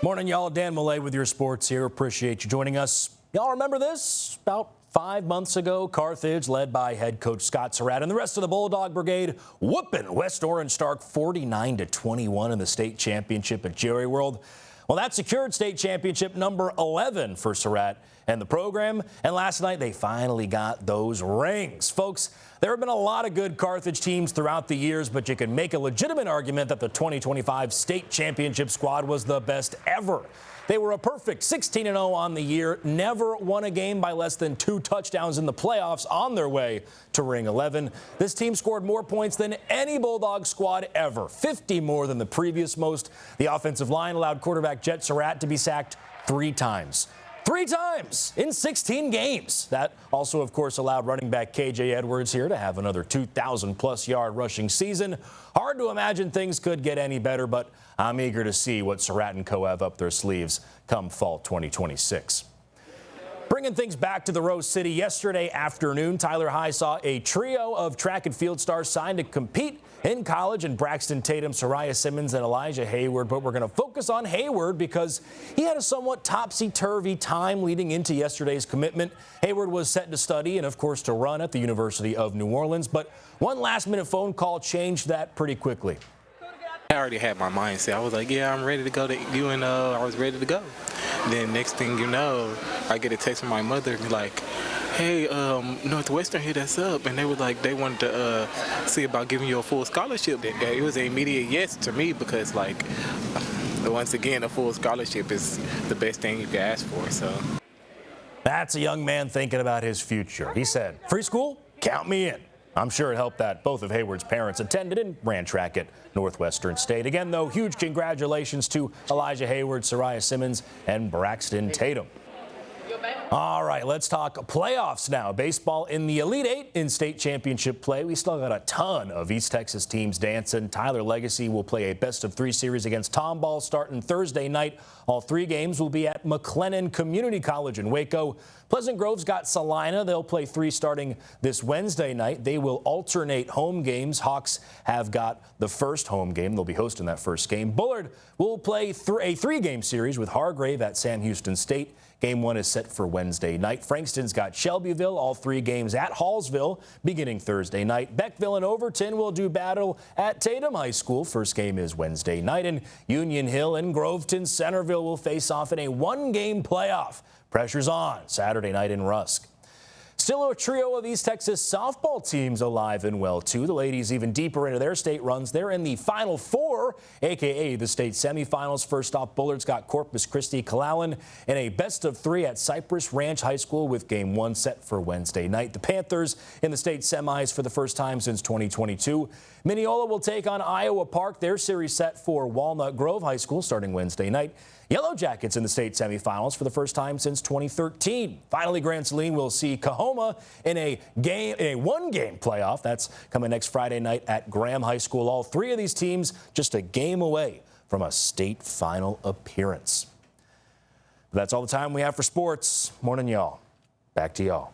Morning, y'all. Dan Millay with your sports here. Appreciate you joining us. Y'all remember this? About 5 months ago, Carthage, led by head coach Scott Surratt and the rest of the Bulldog Brigade, whooping West Orange Stark 49-21 in the state championship at Jerry World. Well, that secured state championship number 11 for Surratt and the program. And last night, they finally got those rings. Folks, there have been a lot of good Carthage teams throughout the years, but you can make a legitimate argument that the 2025 state championship squad was the best ever. They were a perfect 16-0 on the year, never won a game by less than 2 touchdowns in the playoffs on their way to ring 11. This team scored more points than any Bulldog squad ever, 50 more than the previous most. The offensive line allowed quarterback Jet Surratt to be sacked 3 times. 3 times in 16 games. That also, of course, allowed running back KJ Edwards here to have another 2,000-plus yard rushing season. Hard to imagine things could get any better, but I'm eager to see what Surratt and co. have up their sleeves come fall 2026. Bringing things back to the Rose City yesterday afternoon, Tyler High saw a trio of track and field stars signed to compete in college, and Braxton Tatum, Soraya Simmons, and Elijah Hayward. But we're going to focus on Hayward because he had a somewhat topsy-turvy time leading into yesterday's commitment. Hayward was set to study and, of course, to run at the University of New Orleans. But one last-minute phone call changed that pretty quickly. I already had my mindset. I was like, yeah, I'm ready to go to UNO. I was ready to go. Then next thing you know, I get a text from my mother and be like, hey, Northwestern hit us up, and they were like, they wanted to see about giving you a full scholarship. It was an immediate yes to me because, like, once again, a full scholarship is the best thing you can ask for. So that's a young man thinking about his future. He said, free school, count me in. I'm sure it helped that both of Hayward's parents attended and ran track at Northwestern State. Again, though, huge congratulations to Elijah Hayward, Soraya Simmons, and Braxton Tatum. All right, let's talk playoffs now. Baseball in the Elite Eight in state championship play. We still got a ton of East Texas teams dancing. Tyler Legacy will play a best-of-3 series against Tomball starting Thursday night. All 3 games will be at McLennan Community College in Waco. Pleasant Grove's got Salina. They'll play 3 starting this Wednesday night. They will alternate home games. Hawks have got the first home game. They'll be hosting that first game. Bullard will play a 3-game series with Hargrave at Sam Houston State. Game 1 is set for Wednesday night. Frankston's got Shelbyville, all 3 games at Hallsville beginning Thursday night. Beckville and Overton will do battle at Tatum High School. First game is Wednesday night. And Union Hill and Groveton Centerville will face off in a 1-game playoff. Pressure's on Saturday night in Rusk. Still a trio of East Texas softball teams alive and well, too. The ladies even deeper into their state runs. They're in the Final Four, a.k.a. the state semifinals. First off, Bullard's got Corpus Christi Calallen in a best-of-3 at Cypress Ranch High School with Game 1 set for Wednesday night. The Panthers in the state semis for the first time since 2022. Mineola will take on Iowa Park. Their series set for Walnut Grove High School starting Wednesday night. Yellow Jackets in the state semifinals for the first time since 2013. Finally, Grand Saline will see Kahoma in a 1-game playoff. That's coming next Friday night at Graham High School. All 3 of these teams just a game away from a state final appearance. That's all the time we have for sports. Morning, y'all. Back to y'all.